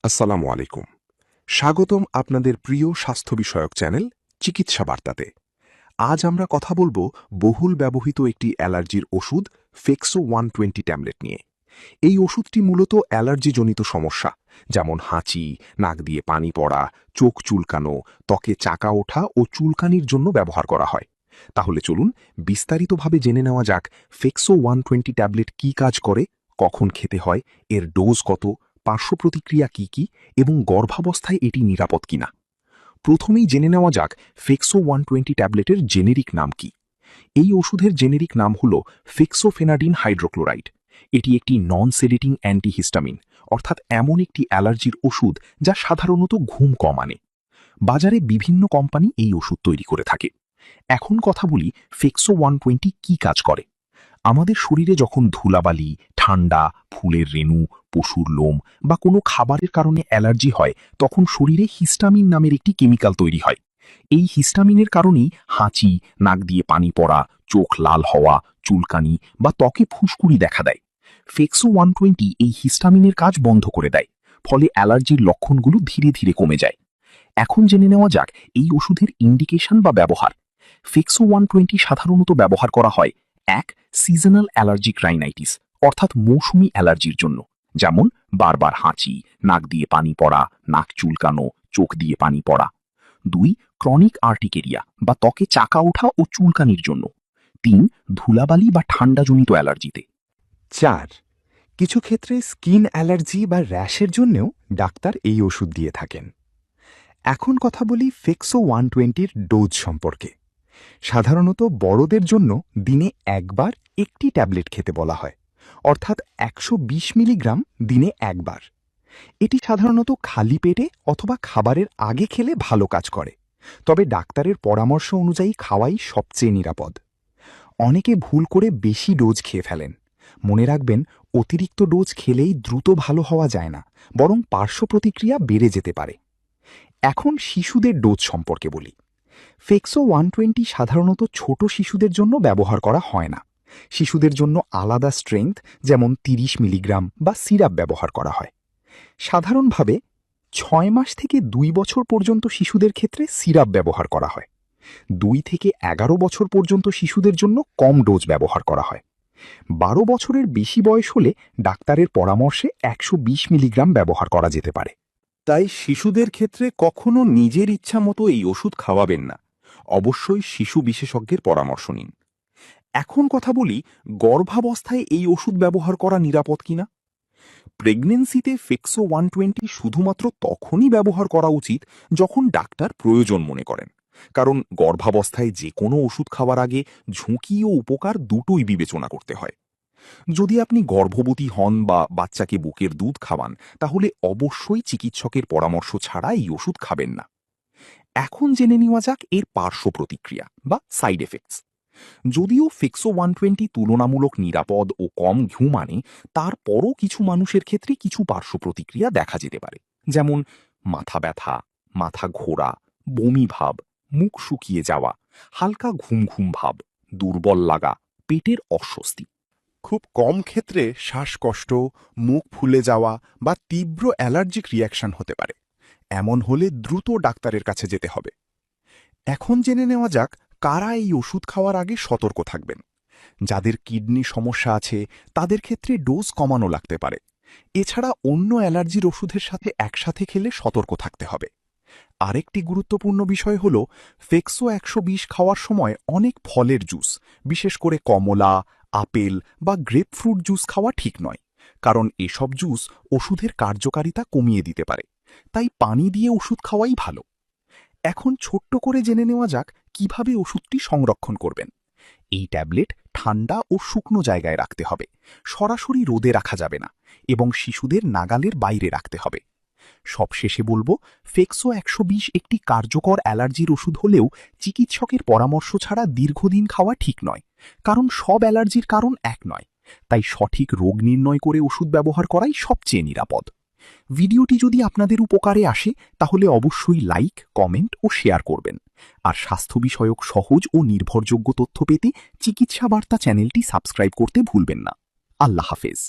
আসসালামু আলাইকুম। স্বাগতম আপনাদের প্রিয় স্বাস্থ্য বিষয়ক চ্যানেল চিকিৎসা বার্তাতে। আজ আমরা কথা বলবো বহুল ব্যবহৃত একটি অ্যালার্জির ওষুধ ফেক্সো 120 ট্যাবলেট নিয়ে। এই ওষুধটি মূলত অ্যালার্জিজনিত সমস্যা যেমন হাঁচি, নাক দিয়ে পানি পড়া, চোখ চুলকানো, ত্বকে চাকা ওঠা ও চুলকানির জন্য ব্যবহার করা হয়। তাহলে চলুন বিস্তারিতভাবে জেনে নেওয়া যাক ফেক্সো 120 ট্যাবলেট কী কাজ করে, কখন খেতে হয়, এর ডোজ কত, পার্শ্ব প্রতিক্রিয়া কী কী এবং গর্ভাবস্থায় এটি নিরাপদ কিনা। প্রথমেই জেনে নেওয়া যাক ফেক্সো 120 ট্যাবলেটের জেনেরিক নাম কি। এই ওষুধের জেনেরিক নাম হল ফেক্সোফেনাডিন হাইড্রোক্লোরাইড। এটি একটি নন সেডেটিং অ্যান্টিহিস্টামিন, অর্থাৎ এমন একটি অ্যালার্জির ওষুধ যা সাধারণত ঘুম কম আনে। বাজারে বিভিন্ন কোম্পানি এই ওষুধ তৈরি করে থাকে। এখন কথা বলি ফেক্সো 120 কী কাজ করে। আমাদের শরীরে যখন ধুলাবালি, ঠান্ডা, ফুলের রেণু, পশুর লোম বা কোনো খাবারের কারণে অ্যালার্জি হয়, তখন শরীরে হিস্টামিন নামের একটি কেমিক্যাল তৈরি হয়। এই হিস্টামিনের কারণেই হাঁচি, নাক দিয়ে পানি পড়া, চোখ লাল হওয়া, চুলকানি বা ত্বকে ফুসকুড়ি দেখা দেয়। ফেক্সো 120 এই হিস্টামিনের কাজ বন্ধ করে দেয়, ফলে অ্যালার্জির লক্ষণগুলো ধীরে ধীরে কমে যায়। এখন জেনে নেওয়া যাক এই ওষুধের ইন্ডিকেশন বা ব্যবহার। ফেক্সো 120 সাধারণত ব্যবহার করা হয় ১. সিজনাল অ্যালার্জিক রাইনাইটিস, অর্থাৎ মৌসুমি অ্যালার্জির জন্য, যেমন বারবার হাঁচি, নাক দিয়ে পানি পড়া, নাক চুলকানো, চোখ দিয়ে পানি পড়া। ২. ক্রনিক আর্টিকেরিয়া বা ত্বকে চাকা ওঠা ও চুলকানির জন্য। ৩. ধুলাবালি বা ঠান্ডাজনিত অ্যালার্জিতে। ৪. কিছু ক্ষেত্রে স্কিন অ্যালার্জি বা র্যাশের জন্যেও ডাক্তার এই ওষুধ দিয়ে থাকেন। এখন কথা বলি ফেক্সো 120-র ডোজ সম্পর্কে। সাধারণত বড়দের জন্য দিনে একবার একটি ট্যাবলেট খেতে বলা হয়, অর্থাৎ ১২০ মিলিগ্রাম দিনে একবার। এটি সাধারণত খালি পেটে অথবা খাবারের আগে খেলে ভালো কাজ করে, তবে ডাক্তারের পরামর্শ অনুযায়ী খাওয়াই সবচেয়ে নিরাপদ। অনেকে ভুল করে বেশি ডোজ খেয়ে ফেলেন। মনে রাখবেন, অতিরিক্ত ডোজ খেলেই দ্রুত ভালো হওয়া যায় না, বরং পার্শ্ব প্রতিক্রিয়া বেড়ে যেতে পারে। এখন শিশুদের ডোজ সম্পর্কে বলি। ফেক্সো 120 সাধারণত ছোট শিশুদের জন্য ব্যবহার করা হয় না। শিশুদের জন্য আলাদা স্ট্রেংথ, যেমন ৩০ মিলিগ্রাম বা সিরাপ ব্যবহার করা হয়। সাধারণভাবে ৬ মাস থেকে ২ বছর পর্যন্ত শিশুদের ক্ষেত্রে সিরাপ ব্যবহার করা হয়। ২ থেকে ১১ বছর পর্যন্ত শিশুদের জন্য কম ডোজ ব্যবহার করা হয়। ১২ বছরের বেশি বয়স হলে ডাক্তারের পরামর্শে ১২০ মিলিগ্রাম ব্যবহার করা যেতে পারে। তাই শিশুদের ক্ষেত্রে কখনো নিজের ইচ্ছা মতো এই ওষুধ খাওয়াবেন না। অবশ্যই শিশু বিশেষজ্ঞের পরামর্শ নিন। এখন কথা বলি গর্ভাবস্থায় এই ওষুধ ব্যবহার করা নিরাপদ কিনা। প্রেগন্যান্সিতে ফেক্সো 120 শুধুমাত্র তখনই ব্যবহার করা উচিত যখন ডাক্তার প্রয়োজন মনে করেন, কারণ গর্ভাবস্থায় যে কোনো ওষুধ খাওয়ার আগে ঝুঁকি ও উপকার দুটোই বিবেচনা করতে হয়। যদি আপনি গর্ভবতী হন বা বাচ্চাকে বুকের দুধ খাওয়ান, তাহলে অবশ্যই চিকিৎসকের পরামর্শ ছাড়া এই ওষুধ খাবেন না। এখন জেনে নেওয়া যাক এর পার্শ্ব প্রতিক্রিয়া বা সাইড এফেক্টস। যদিও ফেক্সো 120 তুলনামূলক নিরাপদ ও কম ঘুম আনে, তারপরও কিছু মানুষের ক্ষেত্রে কিছু পার্শ্ব প্রতিক্রিয়া দেখা যেতে পারে, যেমন মাথা ব্যথা, মাথা ঘোরা, বমি ভাব, মুখ শুকিয়ে যাওয়া, হালকা ঘুম ঘুম ভাব, দুর্বল লাগা, পেটের অস্বস্তি। খুব কম ক্ষেত্রে শ্বাসকষ্ট, মুখ ফুলে যাওয়া বা তীব্র অ্যালার্জিক রিয়াকশন হতে পারে। এমন হলে দ্রুত ডাক্তারের কাছে যেতে হবে। এখন জেনে নেওয়া যাক কারা এই ওষুধ খাওয়ার আগে সতর্ক থাকবেন। যাদের কিডনি সমস্যা আছে তাদের ক্ষেত্রে ডোজ কমানো লাগতে পারে। এছাড়া অন্য অ্যালার্জির ওষুধের সাথে একসাথে খেলে সতর্ক থাকতে হবে। আরেকটি গুরুত্বপূর্ণ বিষয় হল, ফেক্সো ১২০ খাওয়ার সময় অনেক ফলের জুস, বিশেষ করে কমলা, আপেল বা গ্রেপফ্রুট জুস খাওয়া ঠিক নয়, কারণ এসব জুস ওষুধের কার্যকারিতা কমিয়ে দিতে পারে। তাই পানি দিয়ে ওষুধ খাওয়াই ভালো। এখন ছোট্ট করে জেনে নেওয়া যাক কিভাবে ওষুধটি সংরক্ষণ করবেন। এই ট্যাবলেট ঠান্ডা ও শুকনো জায়গায় রাখতে হবে, সরাসরি রোদে রাখা যাবে না, এবং শিশুদের নাগালের বাইরে রাখতে হবে। সবশেষে বলবো, ফেক্সো ১২০ একটি কার্যকর অ্যালার্জির ওষুধ হলেও চিকিৎসকের পরামর্শ ছাড়া দীর্ঘদিন খাওয়া ঠিক নয়, কারণ সব অ্যালার্জির কারণ এক নয়। তাই সঠিক রোগ নির্ণয় করে ওষুধ ব্যবহার করাই সবচেয়ে নিরাপদ। ভিডিওটি যদি আপনাদের উপকারে আসে, তাহলে অবশ্যই লাইক, কমেন্ট ও শেয়ার করবেন। আর স্বাস্থ্য বিষয়ক সহজ ও নির্ভরযোগ্য তথ্য পেতে চিকিৎসা বার্তা চ্যানেলটি সাবস্ক্রাইব করতে ভুলবেন না। আল্লাহ হাফেজ।